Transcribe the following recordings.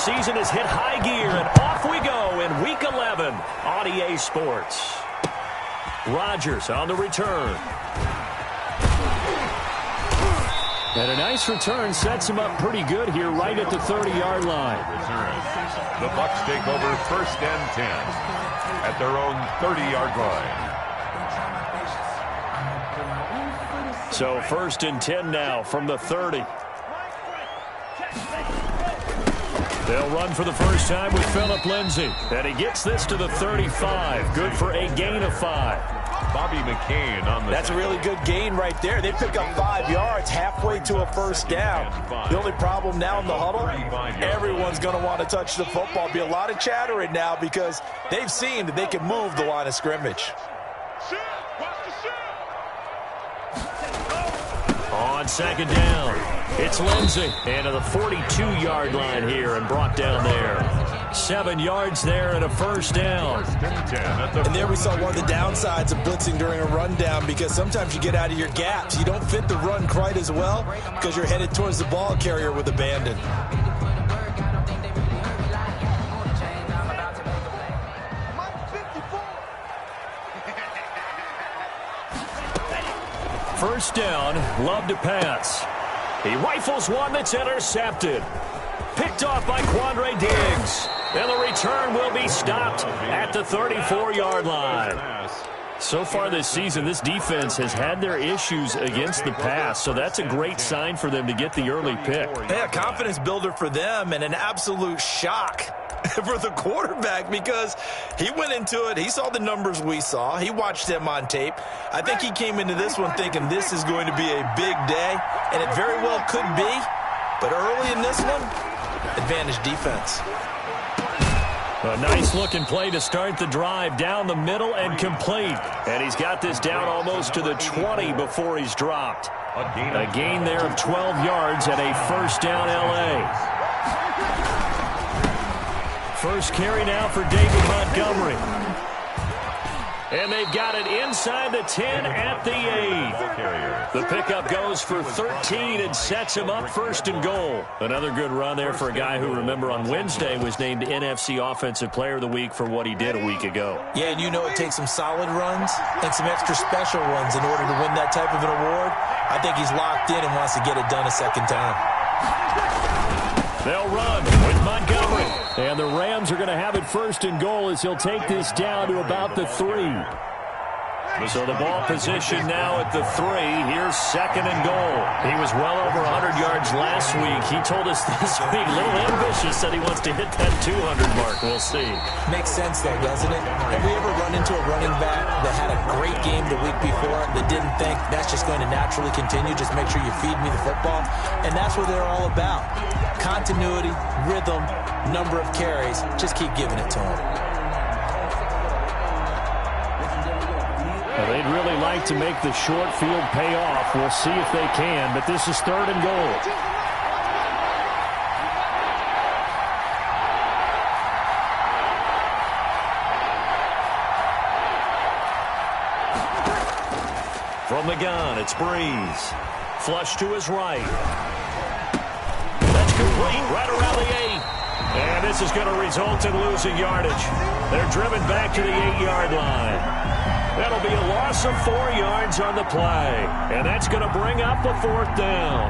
season has hit high gear, and off we go in Week 11 on EA Sports. Rodgers on the return. And a nice return sets him up pretty good here right at the 30-yard line. The Bucs take over 1st and 10 at their own 30-yard line. So 1st and 10 now from the 30. They'll run for the first time with Phillip Lindsay. And he gets this to the 35. Good for a gain of 5. Bobby McCain on the... That's a really good gain right there. They pick up 5 yards halfway to a first down. The only problem now in the huddle, everyone's going to want to touch the football. Be a lot of chattering now because they've seen that they can move the line of scrimmage. On 2nd down, it's Lindsay. And to the 42-yard line here and brought down there. 7 yards there and a first down. And there we saw one of the downsides of blitzing during a rundown because sometimes you get out of your gaps. You don't fit the run quite as well because you're headed towards the ball carrier with abandon. First down, Love to pass. He rifles one that's intercepted. Picked off by Quandre Diggs. And the return will be stopped at the 34-yard line. So far this season, this defense has had their issues against the pass, so that's a great sign for them to get the early pick. Yeah, confidence builder for them and an absolute shock for the quarterback because he went into it. He saw the numbers we saw. He watched them on tape. I think he came into this one thinking this is going to be a big day, and it very well could be. But early in this one, advantage defense. A nice-looking play to start the drive down the middle and complete. And he's got this down almost to the 20 before he's dropped. A gain there of 12 yards and a first down L.A. First carry now for David Montgomery. And they've got it inside the 10 at the 8. The pickup goes for 13 and sets him up 1st and goal. Another good run there for a guy who, remember, on Wednesday was named NFC Offensive Player of the Week for what he did a week ago. Yeah, and you know it takes some solid runs and some extra special ones in order to win that type of an award. I think he's locked in and wants to get it done a second time. They'll run with Montgomery. And the Rams are going to have it 1st and goal as he'll take this down to about the 3. So the ball position now at the 3. Here's 2nd and goal. He was well over 100 yards last week. He told us this week, a little ambitious, that he wants to hit that 200 mark. We'll see. Makes sense, though, doesn't it? Have we ever run into a running back that had a great game the week before that didn't think that's just going to naturally continue? Just make sure you feed me the football. And that's what they're all about. Continuity, rhythm, number of carries. Just keep giving it to them. Well, they'd really like to make the short field pay off. We'll see if they can, but this is 3rd and goal. From the gun, it's Breeze. Flush to his right. That's complete right around the 8. And this is going to result in losing yardage. They're driven back to the 8-yard line. That'll be a loss of 4 yards on the play. And that's going to bring up a 4th down.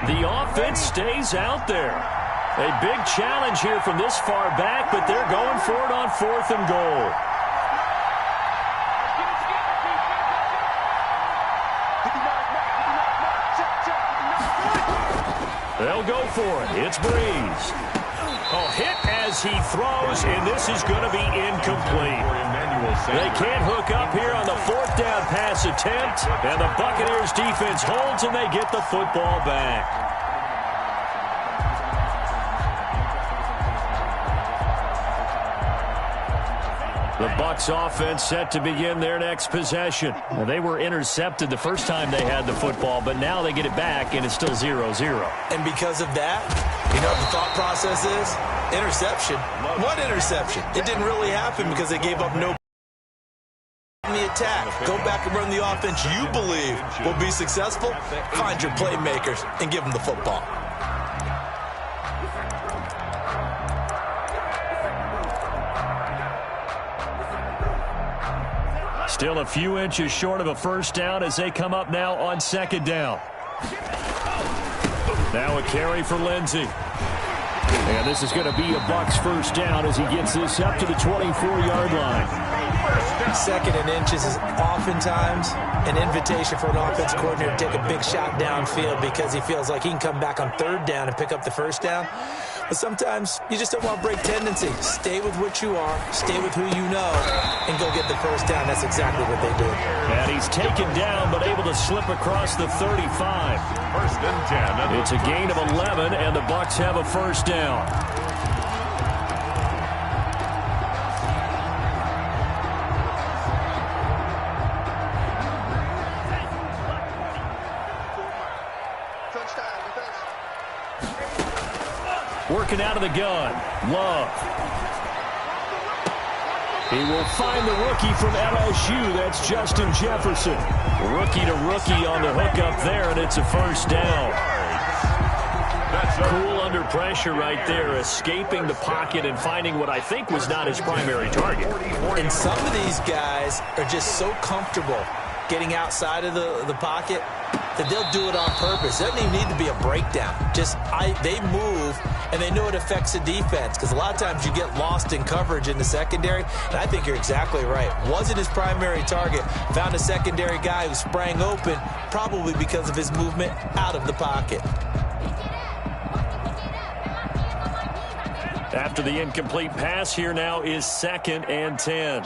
The offense stays out there. A big challenge here from this far back, but they're going for it on 4th and goal. They'll go for it. It's Breeze. Oh, hit as he throws, and this is going to be incomplete. They can't hook up here on the 4th down pass attempt, and the Buccaneers defense holds, and they get the football back. The Bucs offense set to begin their next possession. Now, they were intercepted the first time they had the football, but now they get it back, and it's still 0-0. And because of that, you know what the thought process is? Interception. What interception? It didn't really happen because they gave up no attack. Go back and run the offense you believe will be successful. Find your playmakers and give them the football. Still a few inches short of a first down as they come up now on second down. Now a carry for Lindsey. And this is going to be a Bucs first down as he gets this up to the 24-yard line. Second and inches is oftentimes an invitation for an offense coordinator to take a big shot downfield because he feels like he can come back on third down and pick up the first down. But sometimes you just don't want to break tendency. Stay with what you are, stay with who you know, and go get the first down. That's exactly what they did. And he's taken down but able to slip across the 35. First and 10. It's a gain of 11, and the Bucs have a first down. Working out of the gun, Love. He will find the rookie from LSU. That's Justin Jefferson. Rookie to rookie on the hook up there, and it's a first down. Cool under pressure right there, escaping the pocket and finding what I think was not his primary target. And some of these guys are just so comfortable getting outside of the pocket that they'll do it on purpose. It doesn't even need to be a breakdown. They move, and they know it affects the defense because a lot of times you get lost in coverage in the secondary, and I think you're exactly right. Wasn't his primary target. Found a secondary guy who sprang open, probably because of his movement out of the pocket. After the incomplete pass, here now is second and 10.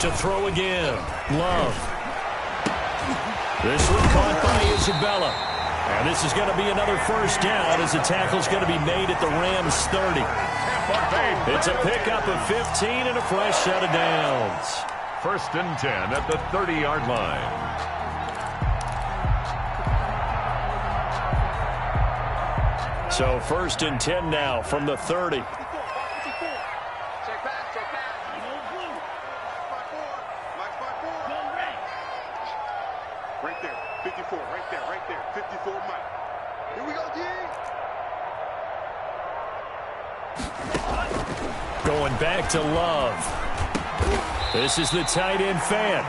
To throw again, Love. This one caught by Isabella. And this is going to be another first down as the tackle's going to be made at the Rams 30. It's a pickup of 15 and a fresh set of downs. First and 10 at the 30-yard line. So first and 10 now from the 30. Right there, 54, right there, 54 Mike. Here we go, D. Going back to Love. This is the tight end fan.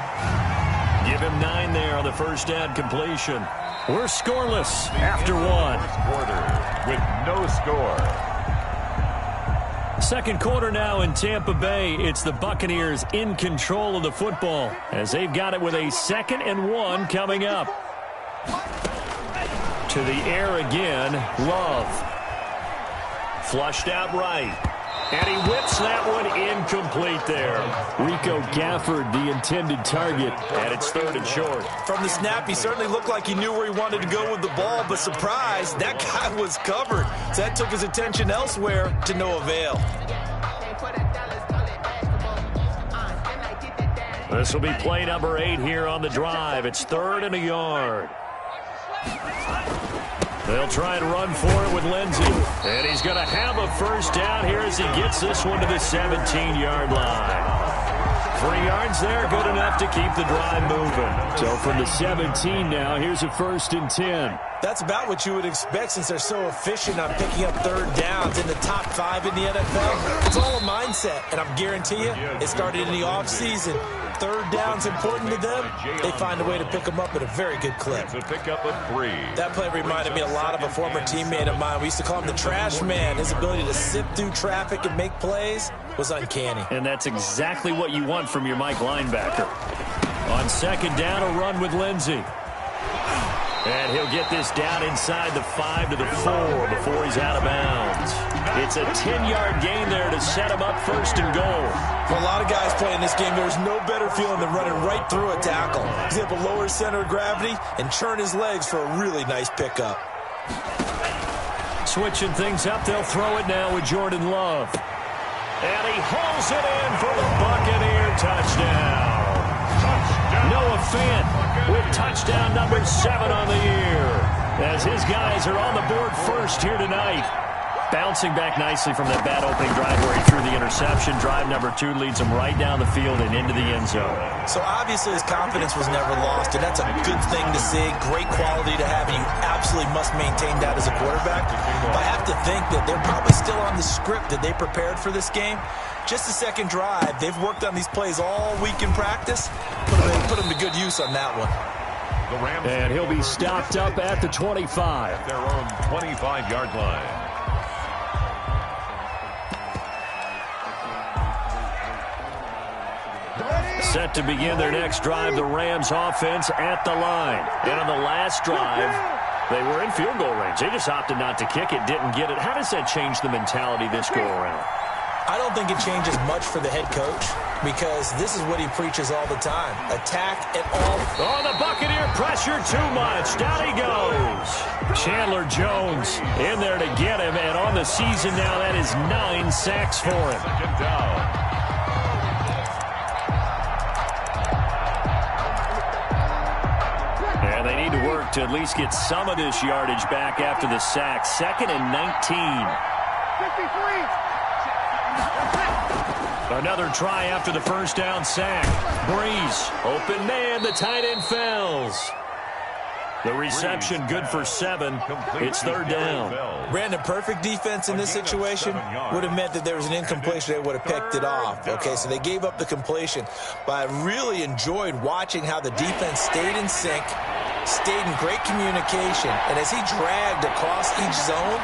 Give him 9 there on the first down completion. We're scoreless after one. Quarter with no score. Second quarter now in Tampa Bay. It's the Buccaneers in control of the football as they've got it with a 2nd and 1 coming up. To the air again, Love. Flushed out right. And he whips that one incomplete there. Rico Gafford, the intended target, and it's 3rd and short. From the snap, he certainly looked like he knew where he wanted to go with the ball, but surprise, that guy was covered. So that took his attention elsewhere to no avail. This will be play number 8 here on the drive. It's 3rd and a yard. They'll try and run for it with Lindsey. And he's going to have a first down here as he gets this one to the 17-yard line. 3 yards there, good enough to keep the drive moving. So from the 17 now, here's a 1st and 10. That's about what you would expect since they're so efficient on picking up third downs in the top 5 in the NFL. It's all a mindset, and I guarantee you, it started in the offseason. Third down's important to them. They find a way to pick them up at a very good clip. It's a pickup of 3. That play reminded me a lot of a former teammate of mine. We used to call him the trash man. His ability to sift through traffic and make plays was uncanny. And that's exactly what you want from your Mike linebacker. On second down, a run with Lindsey. And he'll get this down inside the 5 to the 4 before he's out of bounds. It's a 10-yard gain there to set him up 1st and goal. For a lot of guys playing this game, there's no better feeling than running right through a tackle. He's able to lower his center of gravity and churn his legs for a really nice pickup. Switching things up, they'll throw it now with Jordan Love. And he hauls it in for the Buccaneer touchdown. Noah Fant with touchdown number 7 on the year, as his guys are on the board first here tonight. Bouncing back nicely from that bad opening drive where he threw the interception. Drive number 2 leads him right down the field and into the end zone. So obviously his confidence was never lost, and that's a good thing to see. Great quality to have, and you absolutely must maintain that as a quarterback. But I have to think that they're probably still on the script that they prepared for this game. Just the second drive. They've worked on these plays all week in practice. Put them to good use on that one. And he'll be stopped up at the 25. Their own 25-yard line. Set to begin their next drive, the Rams offense at the line. And on the last drive, they were in field goal range. They just opted not to kick it, didn't get it. How does that change the mentality this go-around? I don't think it changes much for the head coach because this is what he preaches all the time. Attack at all. Oh, the Buccaneer pressure too much. Down he goes. Chandler Jones in there to get him. And on the season now, that is 9 sacks for him. Second down. And they need to work to at least get some of this yardage back after the sack. 2nd and 19. 53. Another try after the first down sack. Breeze, open man, the tight end fells. The reception good for 7. It's 3rd down. Brandon, perfect defense in this situation would have meant that there was an incompletion. They would have picked it off. Okay, so they gave up the completion. But I really enjoyed watching how the defense stayed in sync, stayed in great communication. And as he dragged across each zone,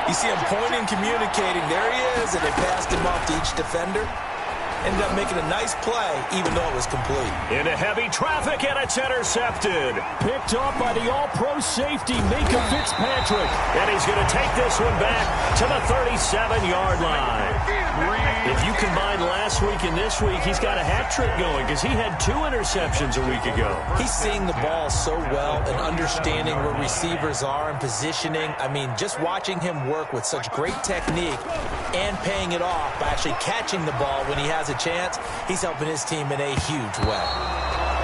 you see him pointing, communicating. There he is, and they passed him off to each defender. Ended up making a nice play, even though it was complete. Into heavy traffic, and it's intercepted. Picked off by the all-pro safety, Minka Fitzpatrick. And he's going to take this one back to the 37-yard line. If you combine last week and this week, he's got a hat trick going because he had 2 interceptions a week ago. He's seeing the ball so well and understanding where receivers are and positioning. I mean, just watching him work with such great technique and paying it off by actually catching the ball when he has a chance, he's helping his team in a huge way.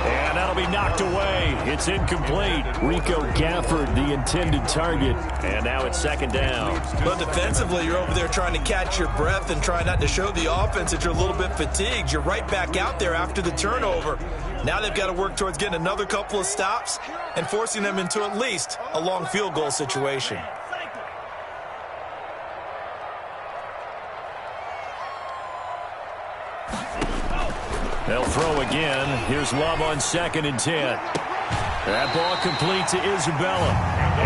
And that'll be knocked away. It's incomplete. Rico Gafford, the intended target. And now it's 2nd down. But defensively, you're over there trying to catch your breath and try not to show the offense that you're a little bit fatigued. You're right back out there after the turnover. Now they've got to work towards getting another couple of stops and forcing them into at least a long field goal situation. They'll throw again. Here's Love on 2nd and 10. That ball complete to Isabella.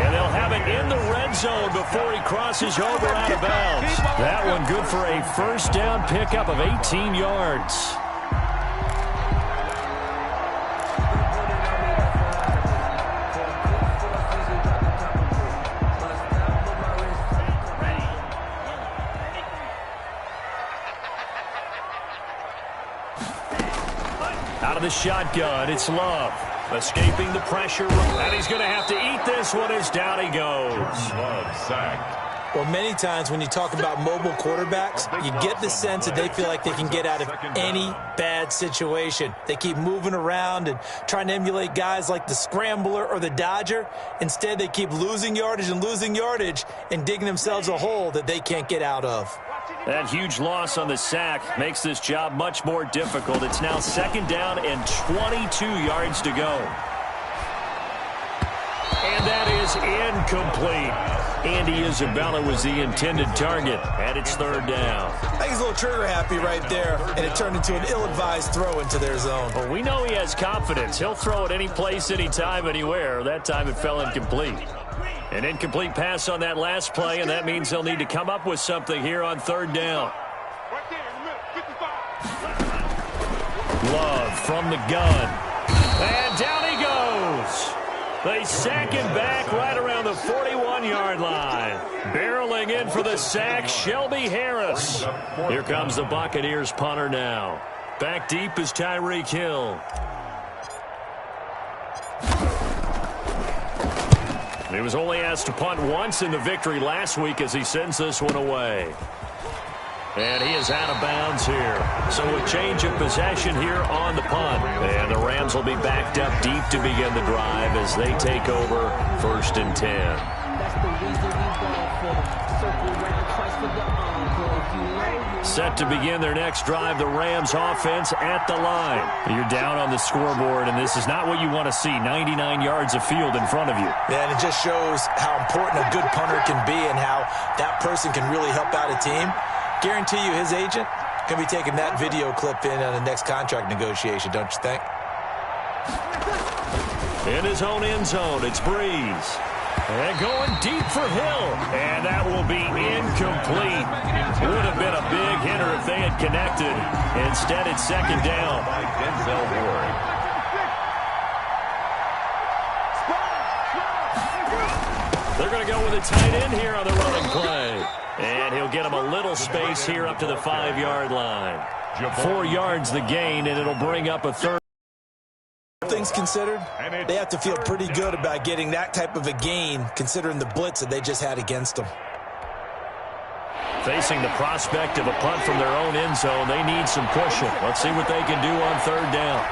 And they'll have it in the red zone before he crosses over out of bounds. That one good for a first down pickup of 18 yards. Out of the shotgun, it's Love. Escaping the pressure, and he's going to have to eat this one as down he goes. Love sacked. Well, many times when you talk about mobile quarterbacks, you get the sense that they feel like they can get out of any bad situation. They keep moving around and trying to emulate guys like the Scrambler or the Dodger. Instead, they keep losing yardage and digging themselves a hole that they can't get out of. That huge loss on the sack makes this job much more difficult. It's now 2nd down and 22 yards to go. And that is incomplete. Andy Isabella was the intended target, and it's 3rd down. I think he's a little trigger happy right there, and it turned into an ill-advised throw into their zone. Well, we know he has confidence. He'll throw it any place, anytime, anywhere. That time it fell incomplete. An incomplete pass on that last play, and that means they'll need to come up with something here on 3rd down. Love from the gun. And down he goes. They sack him back right around the 41-yard line. Barreling in for the sack, Shelby Harris. Here comes the Buccaneers punter now. Back deep is Tyreek Hill. He was only asked to punt once in the victory last week as he sends this one away. And he is out of bounds here. So a change of possession here on the punt. And the Rams will be backed up deep to begin the drive as they take over 1st and 10. That's the reason we ball for the circle round. Set to begin their next drive, the Rams offense at the line. You're down on the scoreboard, and this is not what you want to see. 99 yards of field in front of you. Yeah, and it just shows how important a good punter can be and how that person can really help out a team. Guarantee you his agent can be taking that video clip in on the next contract negotiation, don't you think? In his own end zone, it's Breeze. And going deep for Hill. And that will be incomplete. Would have been a big hitter if they had connected. Instead, it's second down. By Denzel Ward. They're going to go with a tight end here on the running play. And he'll get him a little space here up to the 5-yard line. 4 yards the gain, and it'll bring up a third. Things considered, they have to feel pretty good about getting that type of a gain considering the blitz that they just had against them. Facing the prospect of a punt from their own end zone, they need some pushing. Let's see what they can do on third down.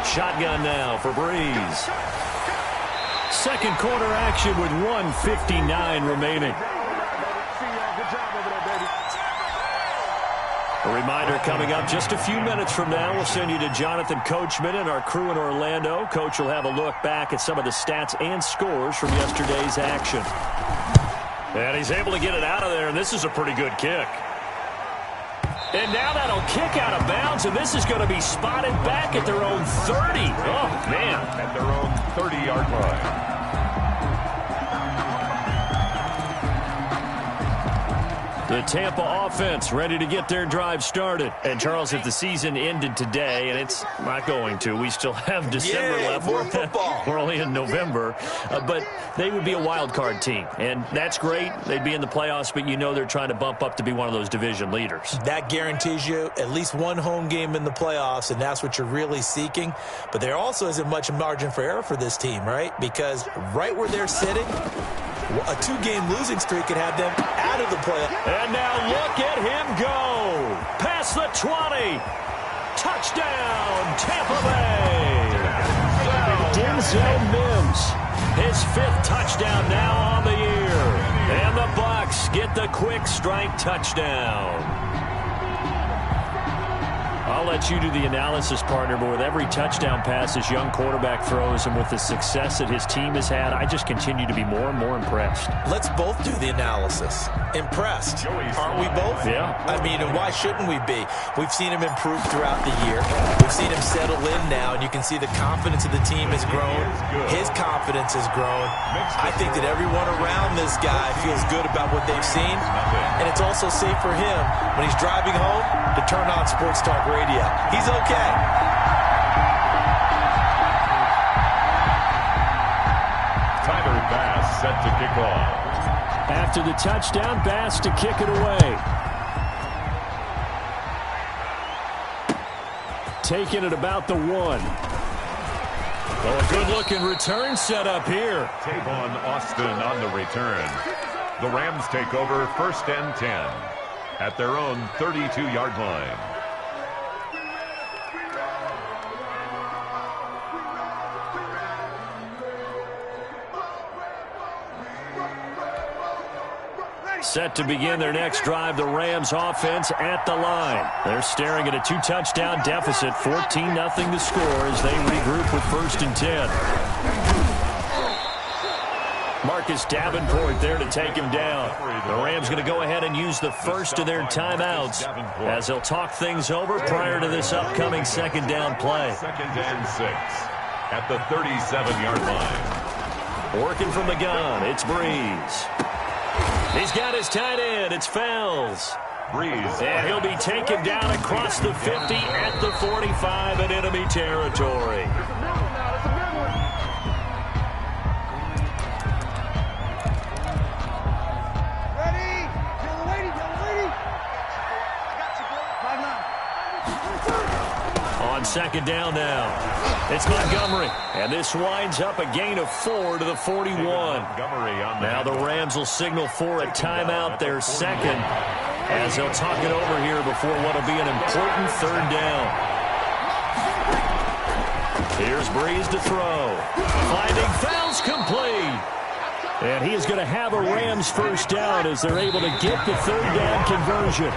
Shotgun now for Breeze. Second quarter action with 1:59 remaining. A reminder coming up just a few minutes from now. We'll send you to Jonathan Coachman and our crew in Orlando. Coach will have a look back at some of the stats and scores from yesterday's action. And he's able to get it out of there, and this is a pretty good kick. And now that'll kick out of bounds, and this is going to be spotted back at their own 30. Oh, man. At their own 30-yard line. The Tampa offense ready to get their drive started. And, Charles, if the season ended today, and it's not going to, we still have December left. More football. We're only in November. But they would be a wild card team. And that's great. They'd be in the playoffs, but you know they're trying to bump up to be one of those division leaders. That guarantees you at least one home game in the playoffs, and that's what you're really seeking. But there also isn't much margin for error for this team, right? Because right where they're sitting, a 2-game losing streak could have them out of the playoffs. And now look at him go. Past the 20. Touchdown, Tampa Bay. Denzel Mims. His 5th touchdown now on the year. And the Bucs get the quick strike touchdown. I'll let you do the analysis, partner, but with every touchdown pass this young quarterback throws and with the success that his team has had, I just continue to be more and more impressed. Let's both do the analysis. Impressed. Aren't we both? Yeah. I mean, and why shouldn't we be? We've seen him improve throughout the year. We've seen him settle in now, and you can see the confidence of the team has grown. His confidence has grown. I think that everyone around this guy feels good about what they've seen, and it's also safe for him when he's driving home to turn on Sports Talk Radio. He's okay. Tyler Bass set to kick off. After the touchdown, Bass to kick it away. Taking it about the 1. Oh, a good-looking return set up here. Tavon Austin on the return. The Rams take over 1st and 10 at their own 32-yard line. Set to begin their next drive, the Rams offense at the line. They're staring at a 2-touchdown deficit, 14-0 to score as they regroup with 1st and 10. Marcus Davenport there to take him down. The Rams going to go ahead and use the first of their timeouts as they'll talk things over prior to this upcoming 2nd down play. 2nd and 6 at the 37-yard line. Working from the gun, it's Breeze. He's got his tight end. It's Fells. Breeze. And he'll be taken down across the 50 at the 45 in enemy territory. On 2nd down now. It's Montgomery. And this winds up a gain of 4 to the 41. Now the Rams will signal for a timeout, their 2nd, as they'll talk it over here before what will be an important 3rd down. Here's Breeze to throw. Finding fouls complete. And he is going to have a Rams first down as they're able to get the third down conversion.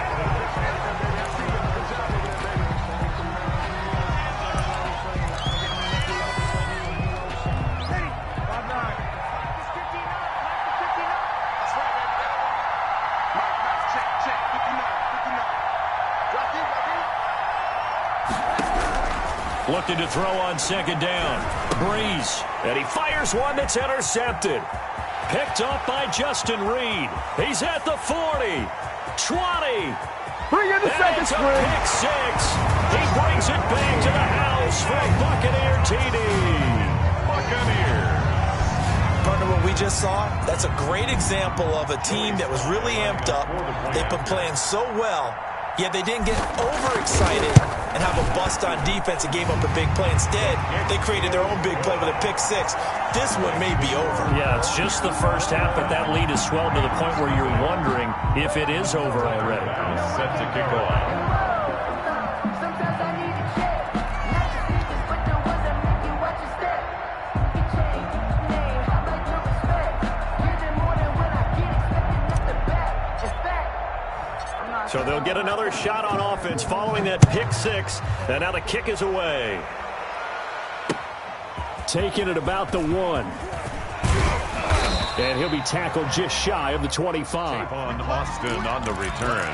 Looking to throw on second down. Breeze. And he fires one that's intercepted. Picked up by Justin Reed. He's at the 40. 20. Bring in the second string. Pick six. He brings it back to the house for a Buccaneer TD. Buccaneers. Partner, what we just saw, that's a great example of a team that was really amped up. They've been playing so well, yet they didn't get overexcited and have a bust on defense and gave up a big play. Instead, they created their own big play with a pick six. This one may be over. Yeah, it's just the first half, but that lead has swelled to the point where you're wondering if it is over already. Set to kick off. So they'll get another shot on offense following that pick six. And now the kick is away. Taking it about the 1. And he'll be tackled just shy of the 25. On Austin on the return.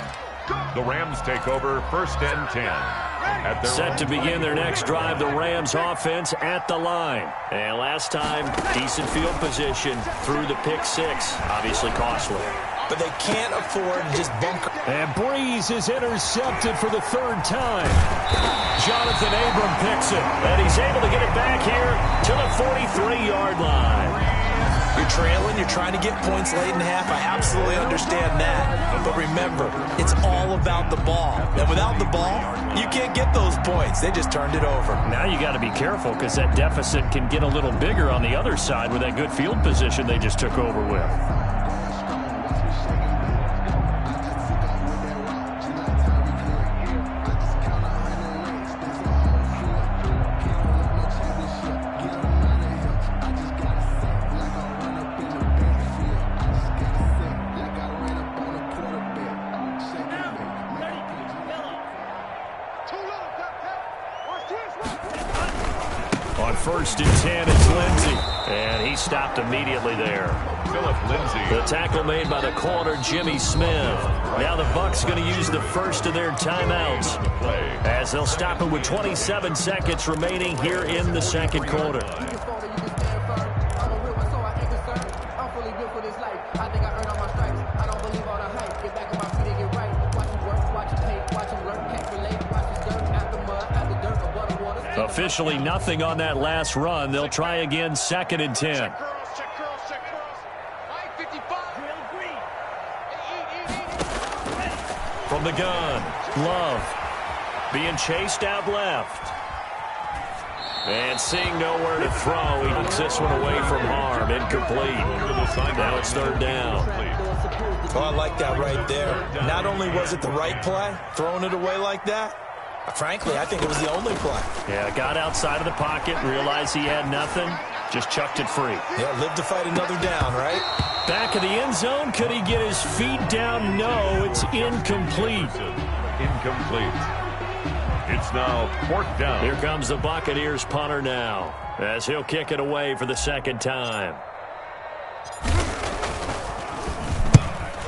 The Rams take over first and 10. Set to begin their next drive, the Rams offense at the line. And last time, decent field position through the pick six. Obviously costly. But they can't afford to just bunker. And Breeze is intercepted for the third time. Jonathan Abram picks it. And he's able to get it back here to the 43-yard line. You're trailing, you're trying to get points late in the half. I absolutely understand that. But remember, it's all about the ball. And without the ball, you can't get those points. They just turned it over. Now you got to be careful because that deficit can get a little bigger on the other side with that good field position they just took over with. First and 10, it's Lindsey. And he stopped immediately there. Philip Lindsey. The tackle made by the corner, Jimmy Smith. Now the Bucs going to use the first of their timeouts as they'll stop it with 27 seconds remaining here in the second quarter. Officially nothing on that last run. They'll try again, second and 10. From the gun, Love being chased out left. And seeing nowhere to throw, he knocks this one away from harm. Incomplete. Now it's third down. Oh, I like that right there. Not only was it the right play, throwing it away like that, frankly, I think it was the only play. Yeah, got outside of the pocket, realized he had nothing, just chucked it free. Yeah, live to fight another down, right? Back of the end zone, could he get his feet down? No, it's incomplete. Incomplete. It's now fourth down. Here comes the Buccaneers punter now, as he'll kick it away for the second time.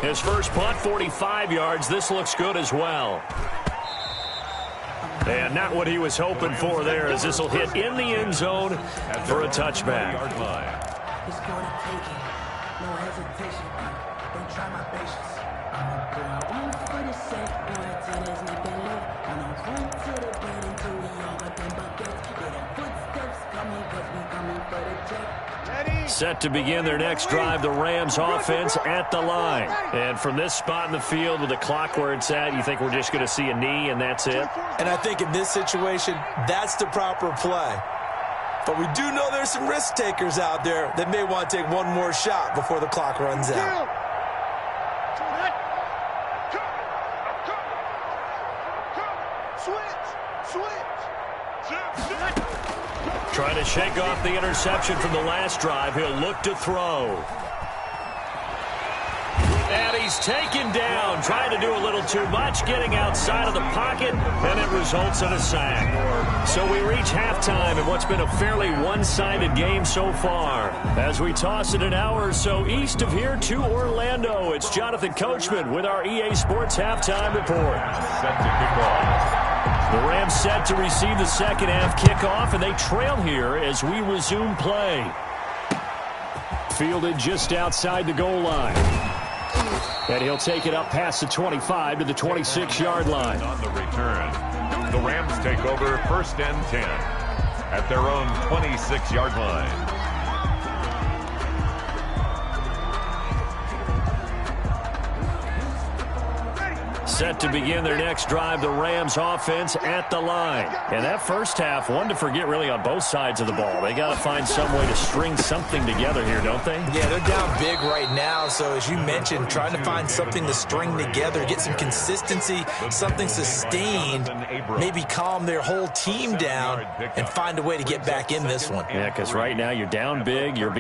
His first punt, 45 yards. This looks good as well. And not what he was hoping for there, as this will hit in the end zone for a touchback. It's going to take it. No hesitation. Don't try my patience. I want for the sake, boy, till there's nothing left. I don't run to the bed until we all got them buckets. Get them footsteps coming, cause we coming for the check. Set to begin their next drive, the Rams offense at the line. And from this spot in the field with the clock where it's at, you think we're just going to see a knee and that's it? And I think in this situation, that's the proper play. But we do know there's some risk takers out there that may want to take one more shot before the clock runs out. Trying to shake off the interception from the last drive. He'll look to throw. And he's taken down, trying to do a little too much, getting outside of the pocket, and it results in a sack. So we reach halftime in what's been a fairly one-sided game so far. As we toss it an hour or so east of here to Orlando, it's Jonathan Coachman with our EA Sports Halftime Report. Set to kick off. The Rams set to receive the second half kickoff, and they trail here as we resume play. Fielded just outside the goal line. And he'll take it up past the 25 to the 26-yard line. On the return, the Rams take over 1st and 10 at their own 26-yard line. Set to begin their next drive, the Rams offense at the line. And that first half, one to forget really on both sides of the ball. They got to find some way to string something together here, don't they? Yeah, they're down big right now. So as you mentioned, trying to find something to string together, get some consistency, something sustained, maybe calm their whole team down and find a way to get back in this one. Yeah, because right now you're down big. You're